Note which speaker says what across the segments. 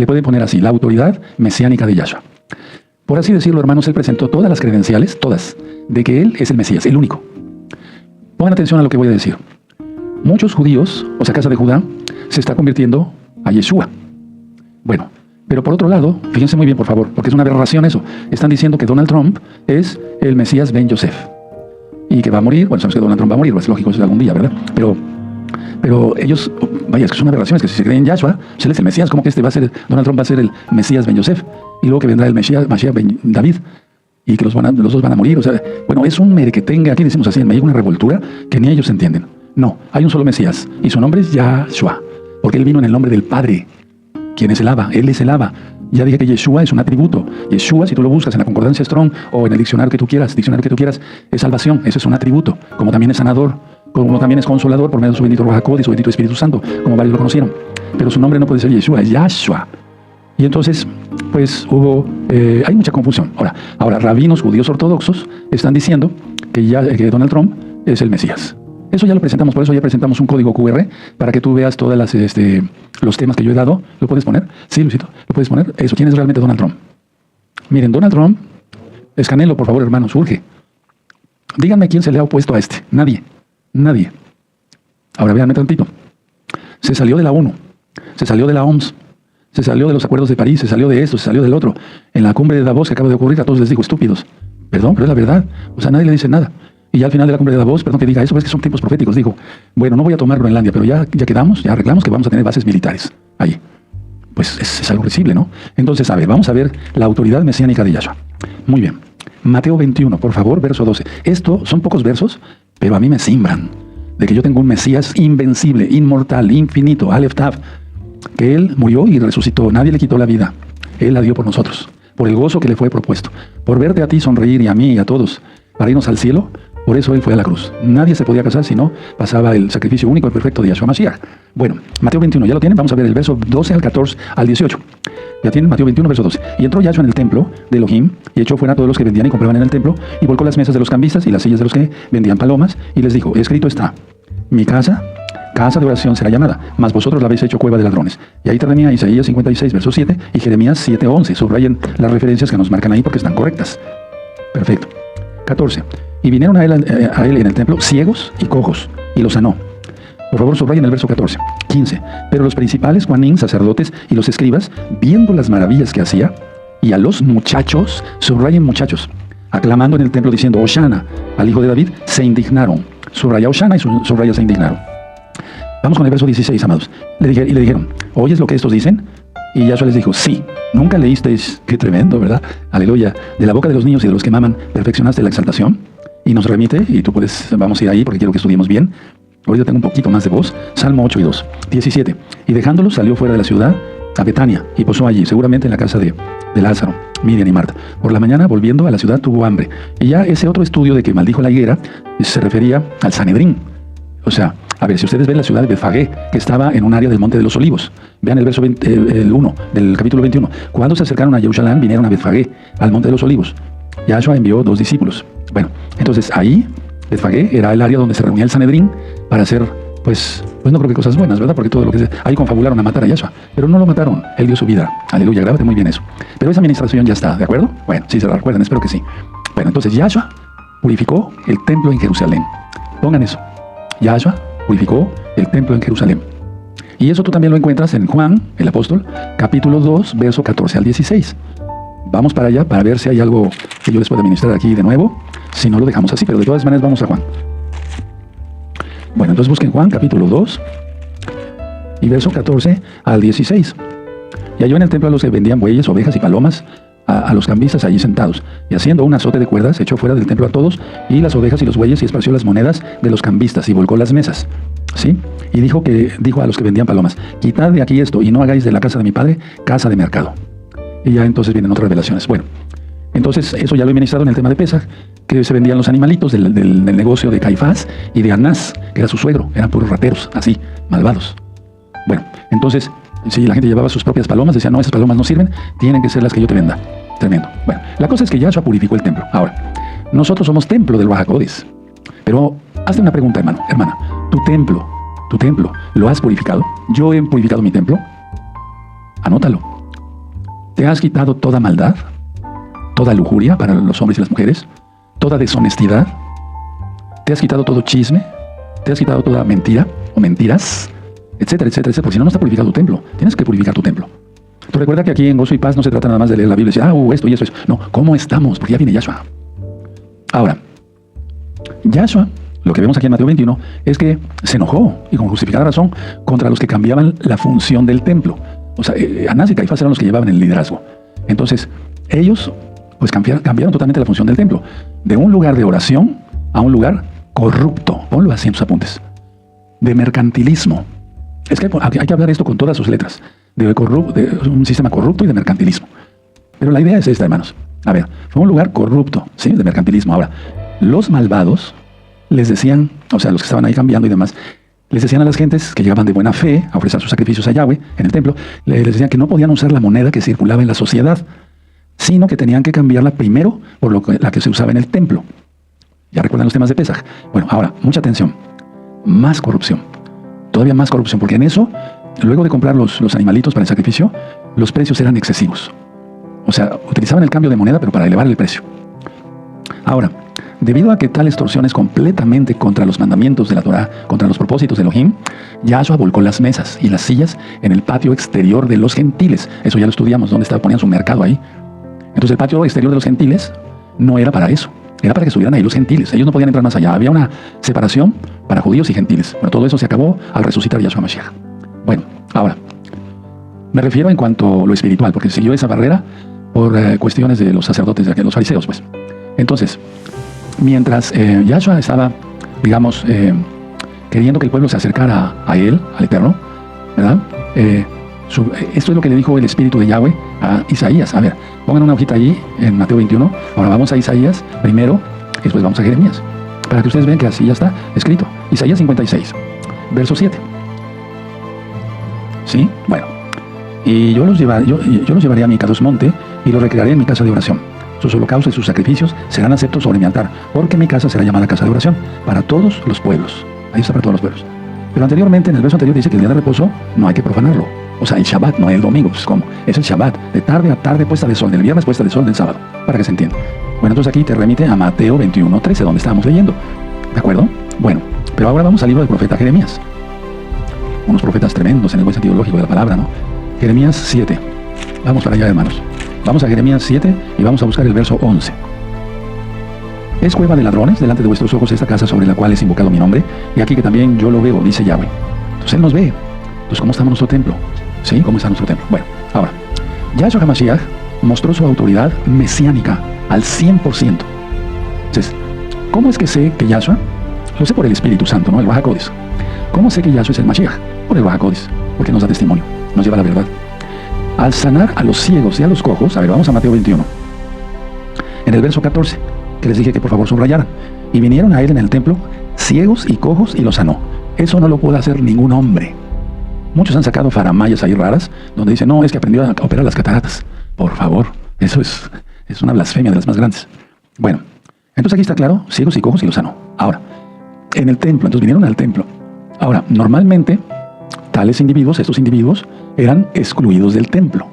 Speaker 1: le pueden poner así, la autoridad mesiánica de Yahshua. Por así decirlo, hermanos, él presentó todas las credenciales, todas, de que él es el Mesías, el único. Pongan atención a lo que voy a decir. Muchos judíos, o sea, casa de Judá, se está convirtiendo a Yeshua. Bueno, pero por otro lado, fíjense muy bien, por favor, porque es una aberración eso. Están diciendo que Donald Trump es el Mesías Ben Yosef. Y que va a morir, bueno, sabemos que Donald Trump va a morir, es lógico, eso es algún día, ¿verdad? Pero ellos, vaya, es que es una aberración, es que si se creen en Yahshua, pues él es el Mesías, ¿cómo que Donald Trump va a ser el Mesías Ben Yosef? Y luego que vendrá el Mashiach Ben David, y que los dos van a morir, o sea, bueno, es un merequetengue, aquí decimos así, en México una revoltura que ni ellos entienden. No, hay un solo Mesías, y su nombre es Yahshua, porque él vino en el nombre del Padre, quien es el Abba, él es el Abba. Ya dije que Yeshua es un atributo. Yeshua, si tú lo buscas en la concordancia Strong o en el diccionario que tú quieras, es salvación, eso es un atributo, como también es sanador, como también es consolador por medio de su bendito Ruach HaKodesh, su bendito Espíritu Santo, como varios lo conocieron. Pero su nombre no puede ser Yeshua, es Yahshua. Y entonces, pues hay mucha confusión. Ahora, rabinos judíos ortodoxos están diciendo que Donald Trump es el Mesías. Eso ya lo presentamos, por eso ya presentamos un código QR para que tú veas todas los temas que yo he dado. ¿Lo puedes poner? Sí, Luisito, lo puedes poner. Eso, ¿quién es realmente Donald Trump? Miren, Donald Trump, escanenlo por favor, hermanos, urge. Díganme quién se le ha opuesto a este. Nadie. Ahora véanme tantito. Se salió de la ONU, se salió de la OMS, se salió de los acuerdos de París, se salió de esto, se salió del otro. En la cumbre de Davos que acaba de ocurrir, a todos les dijo estúpidos. Perdón, pero es la verdad. O sea, nadie le dice nada. Y ya al final de la cumbre de Davos, perdón que diga eso, es que son tiempos proféticos, dijo, bueno, no voy a tomar Groenlandia, pero ya quedamos, ya arreglamos que vamos a tener bases militares ahí. Pues es algo risible, ¿no? Entonces, vamos a ver la autoridad mesiánica de Yahshua. Muy bien. Mateo 21, por favor, verso 12. Esto son pocos versos, pero a mí me simbran de que yo tengo un Mesías invencible, inmortal, infinito, Aleph Tav, que él murió y resucitó. Nadie le quitó la vida. Él la dio por nosotros, por el gozo que le fue propuesto, por verte a ti sonreír y a mí y a todos, para irnos al cielo. Por eso él fue a la cruz. Nadie se podía casar si no pasaba el sacrificio único y perfecto de Yahshua Mashiach. Bueno, Mateo 21, ¿ya lo tienen? Vamos a ver el verso 12 al 14 al 18. Ya tienen Mateo 21, verso 12. Y entró Yahshua en el templo de Elohim y echó fuera a todos los que vendían y compraban en el templo y volcó las mesas de los cambistas y las sillas de los que vendían palomas y les dijo, escrito está, mi casa de oración será llamada, mas vosotros la habéis hecho cueva de ladrones. Y ahí termina Isaías 56, verso 7 y Jeremías 7, 11. Subrayen las referencias que nos marcan ahí porque están correctas. Perfecto. 14. Y vinieron a él en el templo ciegos y cojos, y los sanó. Por favor, subrayen el verso 14. 15. Pero los principales, Juanín, sacerdotes y los escribas, viendo las maravillas que hacía, y a los muchachos, subrayen muchachos, aclamando en el templo diciendo, Hoshana, al hijo de David, se indignaron. Subraya Hoshana y subraya se indignaron. Vamos con el verso 16, amados. Le dijeron, ¿oyes lo que estos dicen? Y Yahshua les dijo, sí, nunca leísteis, qué tremendo, ¿verdad? Aleluya. De la boca de los niños y de los que maman, perfeccionaste la exaltación. Y nos remite, y tú vamos a ir ahí porque quiero que estudiemos bien. Ahorita tengo un poquito más de voz. Salmo 8 y 2. 17. Y dejándolo salió fuera de la ciudad a Betania y posó allí, seguramente en la casa de Lázaro, Miriam y Marta. Por la mañana, volviendo a la ciudad, tuvo hambre. Y ya ese otro estudio de que maldijo la higuera se refería al Sanedrín. O sea, a ver, si ustedes ven la ciudad de Betfagé, que estaba en un área del Monte de los Olivos. Vean el verso 1 del capítulo 21. Cuando se acercaron a Jerusalén, vinieron a Betfagé, al Monte de los Olivos. Yahshua envió 2 discípulos. Bueno, entonces ahí, Betfagé era el área donde se reunía el Sanedrín para hacer, pues no creo que cosas buenas, ¿verdad? Porque todo lo que ahí confabularon a matar a Yahshua. Pero no lo mataron, él dio su vida. Aleluya, grábate muy bien eso. Pero esa administración ya está, ¿de acuerdo? Bueno, sí se la recuerdan, espero que sí. Bueno, entonces Yahshua purificó el templo en Jerusalén. Pongan eso. Yahshua purificó el templo en Jerusalén. Y eso tú también lo encuentras en Juan, el apóstol, capítulo 2, verso 14 al 16. Vamos para allá para ver si hay algo que yo les pueda ministrar aquí de nuevo. Si no, lo dejamos así, pero de todas maneras vamos a Juan. Bueno, entonces busquen Juan, capítulo 2, y verso 14 al 16. Y halló en el templo a los que vendían bueyes, ovejas y palomas, a los cambistas allí sentados. Y haciendo un azote de cuerdas, echó fuera del templo a todos, y las ovejas y los bueyes, y esparció las monedas de los cambistas, y volcó las mesas. ¿Sí? Y dijo a los que vendían palomas, quitad de aquí esto, y no hagáis de la casa de mi padre casa de mercado. Y ya entonces vienen otras revelaciones. Bueno, entonces eso ya lo he ministrado en el tema de Pesaj, que se vendían los animalitos del negocio de Caifás y de Anás, que era su suegro. Eran puros rateros, así, malvados. Bueno, entonces, si la gente llevaba sus propias palomas, decía, no, esas palomas no sirven, tienen que ser las que yo te venda. Tremendo. Bueno, la cosa es que Yahshua purificó el templo. Ahora, nosotros somos templo del Ruach HaKodesh. Pero hazte una pregunta, hermana. ¿Tu templo, ¿lo has purificado? ¿Yo he purificado mi templo? Anótalo. te has quitado toda maldad, toda lujuria para los hombres y las mujeres, toda deshonestidad, te has quitado todo chisme, te has quitado toda mentira o mentiras, etcétera, etcétera, etcétera, porque si no, no está purificado tu templo. Tienes que purificar tu templo. Tú recuerda que aquí en Gozo y Paz no se trata nada más de leer la Biblia y decir, esto y eso. No, ¿cómo estamos? Porque ya viene Yahshua. Ahora, Yahshua, lo que vemos aquí en Mateo 21, es que se enojó, y con justificada razón, contra los que cambiaban la función del templo. O sea, Anás y Caifás eran los que llevaban el liderazgo. Entonces, ellos pues cambiaron totalmente la función del templo. De un lugar de oración a un lugar corrupto. Ponlo así en tus apuntes. De mercantilismo. Es que hay que hablar esto con todas sus letras. De un sistema corrupto y de mercantilismo. Pero la idea es esta, hermanos. A ver, fue un lugar corrupto, ¿sí? De mercantilismo. Ahora, los malvados les decían, o sea, los que estaban ahí cambiando y demás, les decían a las gentes que llegaban de buena fe a ofrecer sus sacrificios a Yahweh en el templo, les decían que no podían usar la moneda que circulaba en la sociedad, sino que tenían que cambiarla primero por la que se usaba en el templo. ¿Ya recuerdan los temas de Pesaj? Bueno, ahora, mucha atención. Más corrupción. Todavía más corrupción, porque en eso, luego de comprar los animalitos para el sacrificio, los precios eran excesivos. O sea, utilizaban el cambio de moneda, pero para elevar el precio. Ahora, debido a que tal extorsión es completamente contra los mandamientos de la Torá, contra los propósitos de Elohim, Yahshua volcó las mesas y las sillas en el patio exterior de los gentiles. Eso ya lo estudiamos, donde ponían su mercado ahí. Entonces el patio exterior de los gentiles no era para eso. Era para que estuvieran ahí los gentiles. Ellos no podían entrar más allá. Había una separación para judíos y gentiles. Bueno, todo eso se acabó al resucitar Yahshua Mashiach. Bueno, ahora, me refiero en cuanto a lo espiritual, porque siguió esa barrera por cuestiones de los sacerdotes, de los fariseos, pues. Entonces, mientras Yahshua estaba, digamos, queriendo que el pueblo se acercara a él, al Eterno, ¿verdad? Esto es lo que le dijo el Espíritu de Yahweh a Isaías. A ver, pongan una hojita allí en Mateo 21. Ahora vamos a Isaías primero y después vamos a Jeremías, para que ustedes vean que así ya está escrito. Isaías 56, verso 7. ¿Sí? Bueno. Y yo los llevaré a mi monte y los recrearé en mi casa de oración. Sus holocaustos y sus sacrificios serán aceptos sobre mi altar, porque mi casa será llamada casa de oración para todos los pueblos. Ahí está, para todos los pueblos. Pero anteriormente, en el verso anterior, dice que el día de reposo no hay que profanarlo. O sea, el Shabbat, no el domingo. Pues ¿cómo? Es el Shabbat, de tarde a tarde, puesta de sol, del viernes puesta de sol del sábado, para que se entienda. Bueno, entonces aquí te remite a Mateo 21:13, donde estábamos leyendo. ¿De acuerdo? Bueno, pero ahora vamos al libro del profeta Jeremías. Unos profetas tremendos en el buen sentido lógico de la palabra, ¿no? Jeremías 7. Vamos para allá, hermanos. Vamos a Jeremías 7 y vamos a buscar el verso 11. Es cueva de ladrones delante de vuestros ojos esta casa sobre la cual es invocado mi nombre, y aquí que también yo lo veo, dice Yahweh. Entonces Él nos ve. Entonces, ¿cómo está nuestro templo? ¿Sí? ¿Cómo está nuestro templo? Bueno, ahora, Yahshua HaMashiach mostró su autoridad mesiánica al 100%. Entonces, ¿cómo es que sé que Yahshua? Lo sé por el Espíritu Santo, ¿no? El Ruach HaKodesh. ¿Cómo sé que Yahshua es el Mashiach? Por el Ruach HaKodesh, porque nos da testimonio, nos lleva a la verdad. Al sanar a los ciegos y a los cojos, a ver, vamos a Mateo 21. En el verso 14, que les dije que por favor subrayaran. Y vinieron a él en el templo ciegos y cojos y los sanó. Eso no lo puede hacer ningún hombre. Muchos han sacado faramayas ahí raras, donde dicen, no, es que aprendió a operar las cataratas. Por favor, eso es una blasfemia de las más grandes. Bueno, entonces aquí está claro, ciegos y cojos y los sanó. Ahora, en el templo, entonces vinieron al templo. Ahora, normalmente, tales individuos, estos individuos, eran excluidos del templo.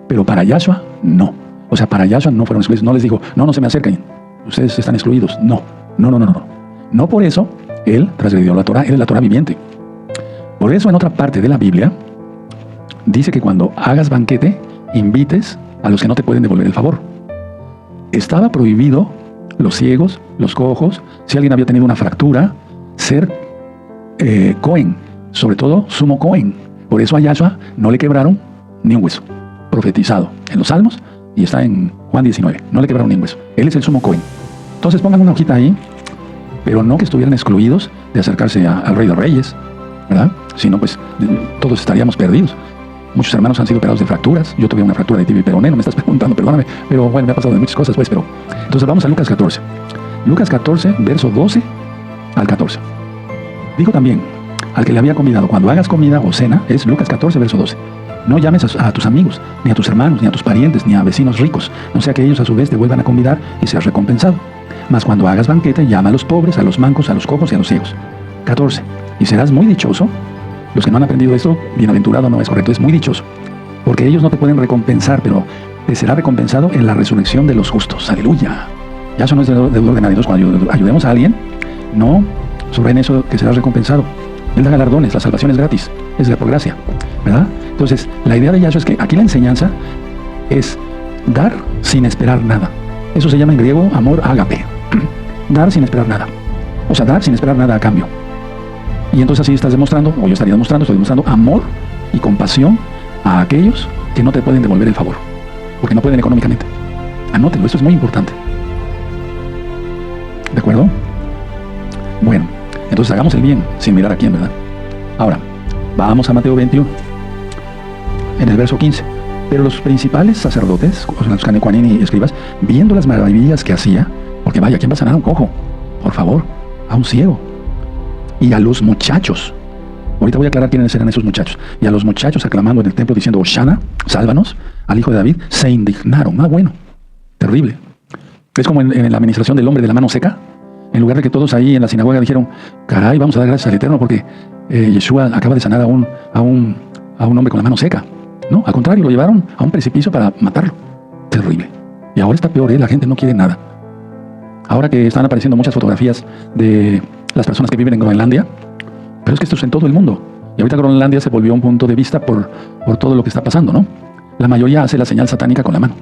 Speaker 1: Pero para Yahshua, no. O sea, para Yahshua no fueron excluidos. No les dijo, no se me acerquen. Ustedes están excluidos. No. No por eso, Él transgredió la Torah. Él es la Torah viviente. Por eso, en otra parte de la Biblia, dice que cuando hagas banquete, invites a los que no te pueden devolver el favor. Estaba prohibido los ciegos, los cojos, si alguien había tenido una fractura, ser Cohen, sobre todo sumo Cohen. Por eso a Yahshua no le quebraron ni un hueso. Profetizado en los Salmos y está en Juan 19. No le quebraron ni un hueso. Él es el sumo Cohen. Entonces pongan una hojita ahí, pero no que estuvieran excluidos de acercarse al Rey de Reyes, ¿verdad? Si no, pues todos estaríamos perdidos. Muchos hermanos han sido operados de fracturas. Yo tuve una fractura de tibia y peroné, no me estás preguntando, perdóname. Pero bueno, me ha pasado de muchas cosas, pues. Pero entonces vamos a Lucas 14. Lucas 14, verso 12 al 14. Dijo también al que le había convidado, cuando hagas comida o cena, es Lucas 14, verso 12. No llames a tus amigos, ni a tus hermanos, ni a tus parientes, ni a vecinos ricos, no sea que ellos a su vez te vuelvan a convidar y seas recompensado. Mas cuando hagas banquete, llama a los pobres, a los mancos, a los cojos y a los ciegos. 14. Y serás muy dichoso. Los que no han aprendido esto, bienaventurado no es correcto, es muy dichoso. Porque ellos no te pueden recompensar, pero te será recompensado en la resurrección de los justos. Aleluya. Yahshua no es deudor de nadie. Entonces, cuando ayudemos a alguien, no subrayen eso, que serás recompensado. Él da galardones, la salvación es gratis, es por gracia, ¿verdad? Entonces, la idea de Yahshua es que aquí la enseñanza es dar sin esperar nada. Eso se llama en griego amor ágape. Dar sin esperar nada. O sea, dar sin esperar nada a cambio. Y entonces así estás demostrando, o yo estaría demostrando, estoy demostrando amor y compasión a aquellos que no te pueden devolver el favor, porque no pueden económicamente. Anótenlo, esto es muy importante. ¿De acuerdo? Bueno, entonces hagamos el bien sin mirar a quién, ¿verdad? Ahora, vamos a Mateo 21, en el verso 15. Pero los principales sacerdotes, los Cuanín y escribas, viendo las maravillas que hacía, porque vaya, ¿quién va a sanar a un cojo? Por favor, a un ciego. Y a los muchachos. Ahorita voy a aclarar quiénes eran esos muchachos. Y a los muchachos aclamando en el templo diciendo, Hoshana, sálvanos, al hijo de David, se indignaron. Ah, bueno, terrible. Es como en la administración del hombre de la mano seca. En lugar de que todos ahí en la sinagoga dijeron, caray, vamos a dar gracias al Eterno porque Yeshua acaba de sanar a un hombre con la mano seca. No, al contrario, lo llevaron a un precipicio para matarlo. Terrible. Y ahora está peor, la gente no quiere nada. Ahora que están apareciendo muchas fotografías de las personas que viven en Groenlandia, pero es que esto es en todo el mundo. Y ahorita Groenlandia se volvió un punto de vista por todo lo que está pasando, ¿no? La mayoría hace la señal satánica con la mano.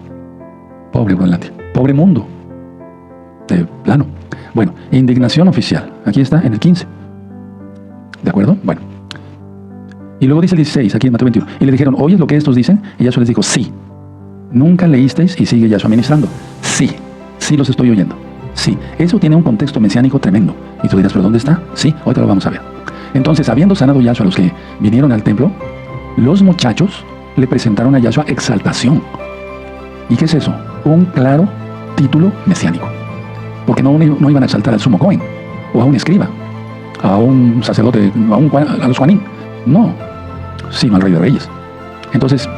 Speaker 1: Pobre Groenlandia. Pobre mundo. De plano. Bueno, indignación oficial. Aquí está, en el 15. ¿De acuerdo? Bueno. Y luego dice el 16, aquí en Mateo 21. Y le dijeron, ¿oyes lo que estos dicen? Y Yahshua les dijo, sí. ¿Nunca leísteis? Y sigue Yahshua ministrando. Sí, sí los estoy oyendo. Sí, eso tiene un contexto mesiánico tremendo. Y tú dirás, ¿pero dónde está? Sí, ahorita lo vamos a ver. Entonces, habiendo sanado Yahshua a los que vinieron al templo, los muchachos le presentaron a Yahshua exaltación. ¿Y qué es eso? Un claro título mesiánico. Porque no iban a exaltar al sumo Cohen, o a un escriba, a un sacerdote, a los Juanín. No, sino al Rey de Reyes. Entonces,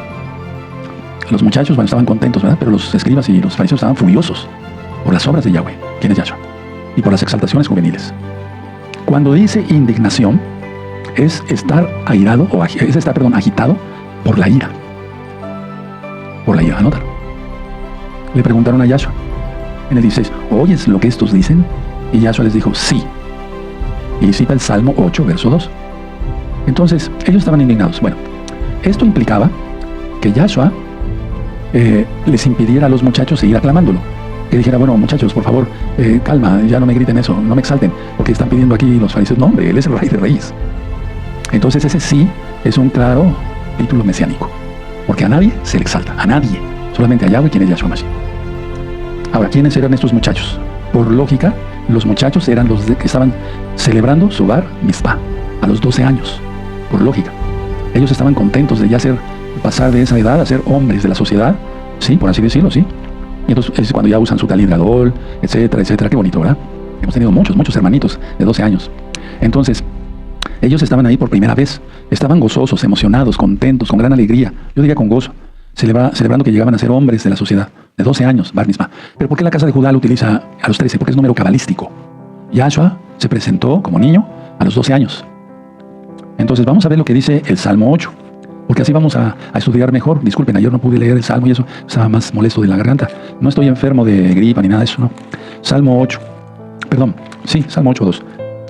Speaker 1: los muchachos, bueno, estaban contentos, ¿verdad? Pero los escribas y los fariseos estaban furiosos por las obras de Yahweh, quien es Yahshua, y por las exaltaciones juveniles. Cuando dice indignación, es estar airado, agitado por la ira. Por la ira, anótalo. Le preguntaron a Yahshua en el 16, ¿oyes lo que estos dicen? Y Yahshua les dijo, sí. Y cita el Salmo 8, verso 2. Entonces, ellos estaban indignados. Bueno, esto implicaba que Yahshua les impidiera a los muchachos seguir aclamándolo. Que dijera, bueno, muchachos, por favor, calma, ya no me griten eso, no me exalten, porque están pidiendo aquí los fariseos. No, hombre, él es el Rey de Reyes. Entonces, ese sí es un claro título mesiánico. Porque a nadie se le exalta, a nadie. Solamente a Yahweh, quien es Yahshua Mashiach. Ahora, ¿quiénes eran estos muchachos? Por lógica, los muchachos eran los que estaban celebrando su bar mitzvah a los 12 años. Por lógica. Ellos estaban contentos de ya pasar de esa edad a ser hombres de la sociedad. Sí, por así decirlo, sí. Y entonces es cuando ya usan su talit gadol, etcétera, etcétera. Qué bonito, ¿verdad? Hemos tenido muchos hermanitos de 12 años. Entonces, ellos estaban ahí por primera vez. Estaban gozosos, emocionados, contentos, con gran alegría. Yo diría con gozo. Celebrando que llegaban a ser hombres de la sociedad. De 12 años, bar mitzvah. Pero ¿por qué la casa de Judá lo utiliza a los 13? Porque es número cabalístico. Yahshua se presentó como niño a los 12 años. Entonces vamos a ver lo que dice el Salmo 8. Porque así vamos a estudiar mejor. Disculpen, ayer no pude leer el Salmo y eso estaba más molesto de la garganta. No estoy enfermo de gripa ni nada de eso, ¿no? Salmo 8. Perdón, sí, Salmo 8.2.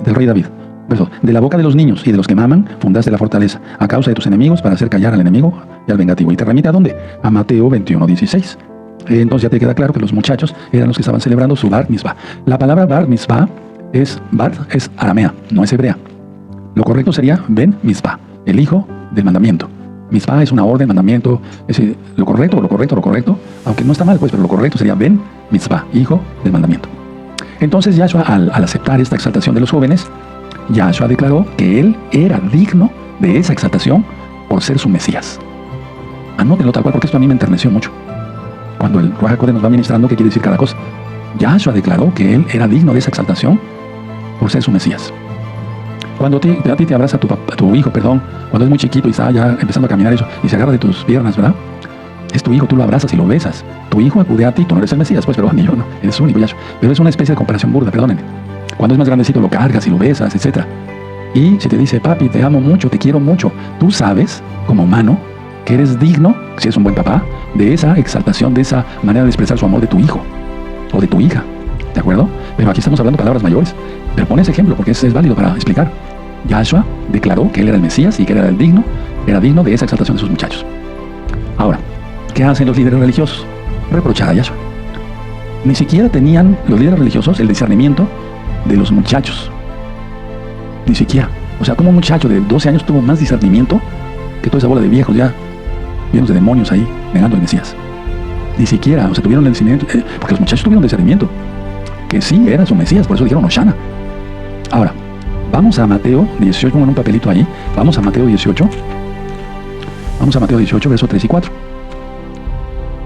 Speaker 1: Del rey David. Verso, de la boca de los niños y de los que maman, fundaste la fortaleza, a causa de tus enemigos, para hacer callar al enemigo y al vengativo. ¿Y te remite a dónde? A Mateo 21.16. Entonces ya te queda claro que los muchachos eran los que estaban celebrando su bar mitzvah. La palabra bar mitzvah es aramea, no es hebrea. Lo correcto sería ben mitzvah, el hijo del mandamiento. Mitzvah es una orden, mandamiento, es decir, lo correcto, aunque no está mal, pues, pero lo correcto sería ben mitzvah, hijo del mandamiento. Entonces Yahshua, al aceptar esta exaltación de los jóvenes, Yahshua declaró que él era digno de esa exaltación por ser su Mesías. Anótenlo tal cual, porque esto a mí me enterneció mucho. Cuando el Ruach HaKodesh nos va ministrando qué quiere decir cada cosa. Yahshua declaró que él era digno de esa exaltación por ser su Mesías. Cuando a ti te abraza tu hijo, cuando es muy chiquito y está ya empezando a caminar eso, y se agarra de tus piernas, ¿verdad? Es tu hijo, tú lo abrazas y lo besas. Tu hijo acude a ti, tú no eres el Mesías, pues, pero ni yo no, eres único, Yahshua. Pero es una especie de comparación burda, perdónenme. Cuando es más grandecito lo cargas y lo besas, etc. Y si te dice, papi, te amo mucho, te quiero mucho, tú sabes, como humano, que eres digno, si eres un buen papá, de esa exaltación, de esa manera de expresar su amor de tu hijo o de tu hija. ¿De acuerdo? Pero aquí estamos hablando de palabras mayores. Pero pon ese ejemplo porque ese es válido para explicar. Yahshua declaró que él era el Mesías y que era digno de esa exaltación de sus muchachos. Ahora, ¿qué hacen los líderes religiosos? Reprochar a Yahshua. Ni siquiera tenían los líderes religiosos el discernimiento de los muchachos. Ni siquiera. O sea, como un muchacho de 12 años tuvo más discernimiento que toda esa bola de viejos ya llenos de demonios ahí negando al Mesías. Ni siquiera, o sea, tuvieron el discernimiento, porque los muchachos tuvieron discernimiento que sí era su Mesías, por eso dijeron Hoshana. Ahora, vamos a Mateo 18, pongan un papelito ahí, vamos a Mateo 18, versos 3 y 4.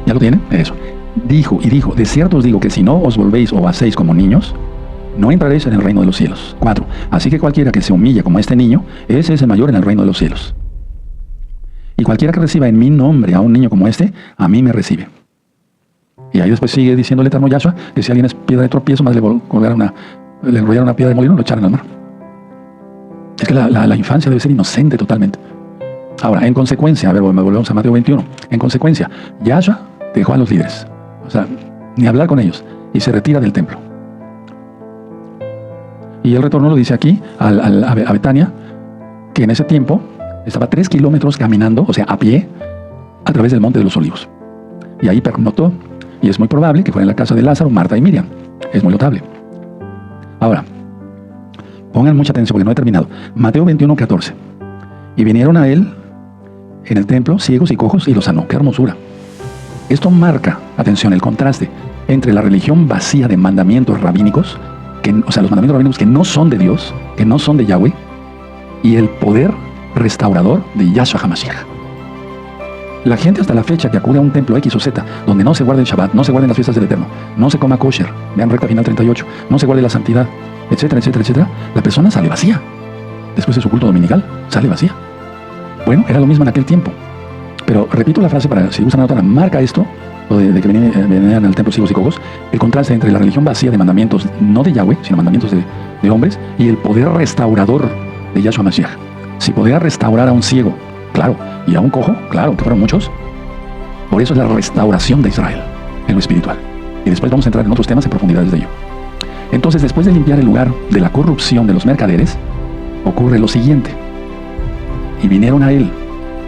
Speaker 1: ¿Ya lo tienen? Eso. Dijo, de cierto os digo que si no os volvéis o hacéis como niños, no entraréis en el reino de los cielos. 4. Así que cualquiera que se humille como este niño, ese es el mayor en el reino de los cielos. Y cualquiera que reciba en mi nombre a un niño como este, a mí me recibe. Y ahí después sigue diciendo el eterno Yahshua que si alguien es piedra de tropiezo, más le enrollaron una piedra de molino y lo echaron al mar. Es que la infancia debe ser inocente totalmente. Ahora, en consecuencia, volvemos a Mateo 21. En consecuencia, Yahshua dejó a los líderes. O sea, ni hablar con ellos. Y se retira del templo. Y él retornó, lo dice aquí, a Betania, que en ese tiempo estaba 3 kilómetros caminando, o sea, a pie, a través del Monte de los Olivos. Y ahí pernoctó. Y es muy probable que fuera en la casa de Lázaro, Marta y Miriam. Es muy notable. Ahora, pongan mucha atención porque no he terminado. Mateo 21, 14. Y vinieron a él en el templo ciegos y cojos y los sanó. ¡Qué hermosura! Esto marca, atención, el contraste entre la religión vacía de mandamientos rabínicos, o sea, los mandamientos rabínicos que no son de Dios, que no son de Yahweh, y el poder restaurador de Yahshua HaMashiach. La gente hasta la fecha que acude a un templo X o Z, donde no se guarda el Shabbat, no se guarden las fiestas del Eterno, no se coma kosher, vean recta final 38, no se guarde la santidad, etcétera, etcétera, etcétera, la persona sale vacía. Después de su culto dominical, sale vacía. Bueno, era lo mismo en aquel tiempo. Pero repito la frase para, si gustan anotar, marca esto, lo de que venían al templo ciegos y cojos, el contraste entre la religión vacía de mandamientos, no de Yahweh, sino mandamientos de hombres, y el poder restaurador de Yahshua Mashiach. Si podía restaurar a un ciego, claro, y a un cojo, claro, que fueron muchos. Por eso es la restauración de Israel en lo espiritual. Y después vamos a entrar en otros temas en profundidades de ello. Entonces, después de limpiar el lugar de la corrupción de los mercaderes, ocurre lo siguiente. Y vinieron a él,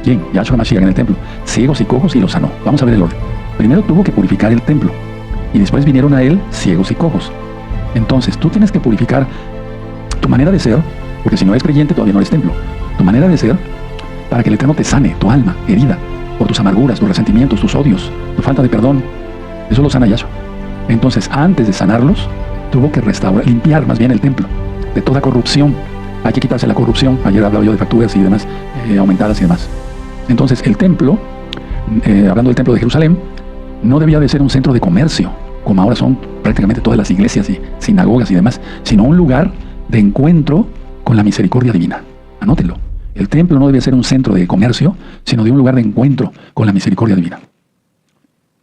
Speaker 1: ¿quién? Yahshua Mashiach en el templo, ciegos y cojos, y los sanó. Vamos a ver el orden. Primero tuvo que purificar el templo, y después vinieron a él ciegos y cojos. Entonces, tú tienes que purificar tu manera de ser, porque si no eres creyente todavía no eres templo. Tu manera de ser, para que el Eterno te sane, tu alma herida, por tus amarguras, tus resentimientos, tus odios, tu falta de perdón. Eso lo sana Yahshua. Entonces, antes de sanarlos, tuvo que restaurar, limpiar más bien el templo de toda corrupción. Hay que quitarse la corrupción. Ayer hablaba yo de facturas y demás, aumentadas y demás. Entonces, el templo, hablando del templo de Jerusalén, no debía de ser un centro de comercio, como ahora son prácticamente todas las iglesias y sinagogas y demás, sino un lugar de encuentro con la misericordia divina. Anótenlo. El templo no debía ser un centro de comercio, sino de un lugar de encuentro con la misericordia divina.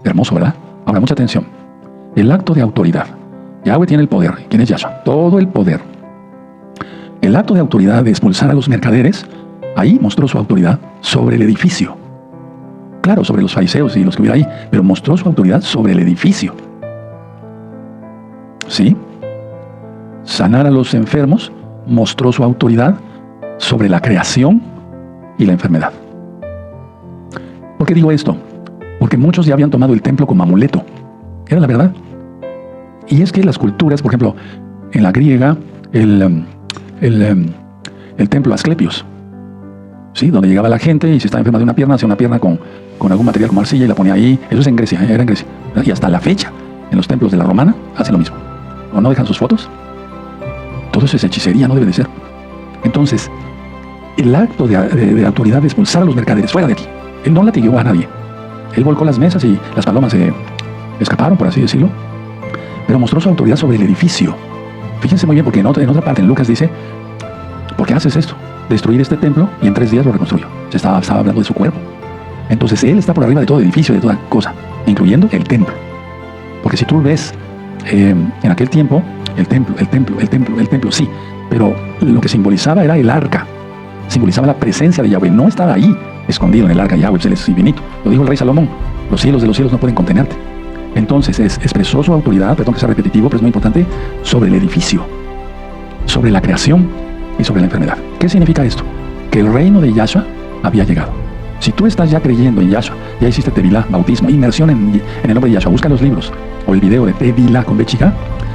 Speaker 1: Hermoso, ¿verdad? Ahora, mucha atención. El acto de autoridad. Yahweh tiene el poder. ¿Quién es Yahshua? Todo el poder. El acto de autoridad de expulsar a los mercaderes, ahí mostró su autoridad sobre el edificio. Claro, sobre los fariseos y los que hubiera ahí, pero mostró su autoridad sobre el edificio. ¿Sí? Sanar a los enfermos, mostró su autoridad sobre la creación y la enfermedad. ¿Por qué digo esto? Porque muchos ya habían tomado el templo como amuleto. Era la verdad. Y es que las culturas, por ejemplo, en la griega, el templo Asclepios, ¿sí? Donde llegaba la gente y si estaba enferma de una pierna, hacía una pierna con algún material como arcilla y la ponía ahí. Eso es en Grecia, era en Grecia. Y hasta la fecha, en los templos de la romana, hacen lo mismo. ¿O no dejan sus fotos? Todo eso es hechicería, no debe de ser. Entonces, el acto de autoridad de expulsar a los mercaderes fuera de aquí. Él no latigueó a nadie. Él volcó las mesas y las palomas se escaparon, por así decirlo. Pero mostró su autoridad sobre el edificio. Fíjense muy bien, porque en otra parte, en Lucas dice, ¿por qué haces esto? Destruir este templo y en 3 días lo reconstruyó. Se estaba hablando de su cuerpo. Entonces él está por arriba de todo edificio, de toda cosa, incluyendo el templo. Porque si tú ves en aquel tiempo, el templo, sí, pero lo que simbolizaba era el arca. simbolizaba la presencia de Yahweh. No estaba ahí, escondido en el arca de Yahweh, pues él es infinito. Lo dijo el rey Salomón, los cielos de los cielos no pueden contenerte. Entonces expresó su autoridad, perdón que sea repetitivo, pero es muy importante, sobre el edificio, sobre la creación y sobre la enfermedad. ¿Qué significa esto? Que el reino de Yahshua había llegado. Si tú estás ya creyendo en Yahshua, ya hiciste Tevilá, bautismo, inmersión en el nombre de Yahshua, busca los libros o el video de Tevilá con B chica.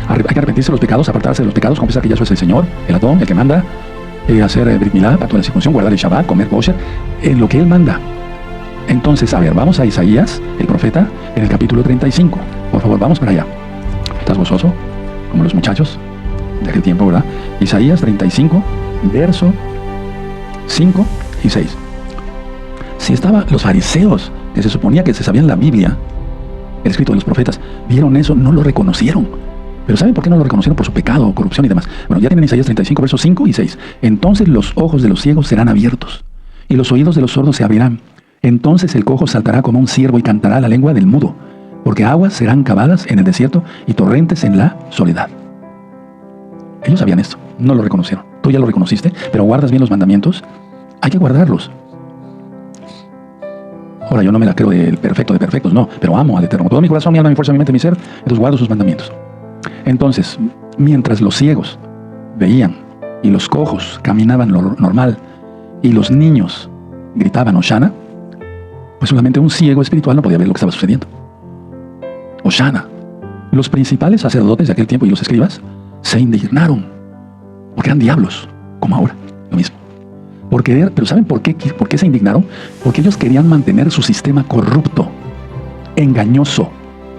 Speaker 1: Hay que arrepentirse de los pecados, apartarse de los pecados, confesar que Yahshua es el Señor, el Adón, el que manda, hacer Brit Milá, pacto de la circuncisión, guardar el Shabbat, comer kosher, en lo que Él manda. Entonces, a ver, vamos a Isaías, el profeta, en el capítulo 35. Por favor, vamos para allá. ¿Estás gozoso? Como los muchachos de aquel tiempo, ¿verdad? Isaías 35, verso 5 y 6. Si estaban los fariseos, que se suponía que se sabían la Biblia, el escrito de los profetas, vieron eso, no lo reconocieron. Pero ¿saben por qué no lo reconocieron? Por su pecado, corrupción y demás. Bueno, ya tienen Isaías 35, versos 5 y 6. Entonces los ojos de los ciegos serán abiertos, y los oídos de los sordos se abrirán. Entonces el cojo saltará como un ciervo y cantará la lengua del mudo, porque aguas serán cavadas en el desierto y torrentes en la soledad. Ellos sabían esto, no lo reconocieron. Tú ya lo reconociste, pero guardas bien los mandamientos. Hay que guardarlos. Ahora, yo no me la creo del perfecto de perfectos, no, pero amo al Eterno. Todo mi corazón, mi alma, mi fuerza, mi mente, mi ser, entonces guardo sus mandamientos. Entonces, mientras los ciegos veían y los cojos caminaban lo normal y los niños gritaban Hoshana, pues solamente un ciego espiritual no podía ver lo que estaba sucediendo. Hoshana. Los principales sacerdotes de aquel tiempo y los escribas se indignaron, porque eran diablos, como ahora, lo mismo. Pero ¿saben por qué se indignaron? Porque ellos querían mantener su sistema corrupto, engañoso,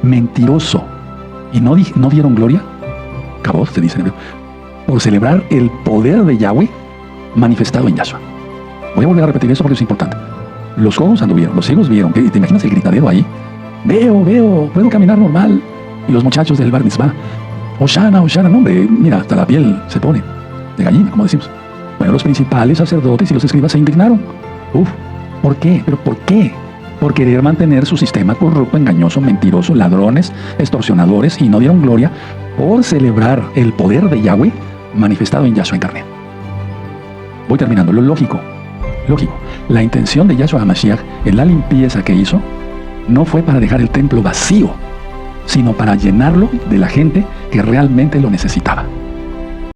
Speaker 1: mentiroso, y no dieron gloria, cabot, se dice en hebreo, por celebrar el poder de Yahweh manifestado en Yahshua. Voy a volver a repetir eso porque es importante. Los cojos anduvieron, los ciegos vieron. ¿Te imaginas el gritadero ahí? Veo, puedo caminar normal. Y los muchachos del bar mitzvah, Hoshana, Hoshana, no hombre, mira, hasta la piel se pone de gallina, como decimos. Bueno, los principales sacerdotes y los escribas se indignaron. ¿Por qué? ¿Pero por qué? Por querer mantener su sistema corrupto, engañoso, mentiroso, ladrones, extorsionadores, y no dieron gloria por celebrar el poder de Yahweh manifestado en Yahshua en carne. Voy terminando. Lo lógico. La intención de Yahshua HaMashiach en la limpieza que hizo no fue para dejar el templo vacío, sino para llenarlo de la gente que realmente lo necesitaba.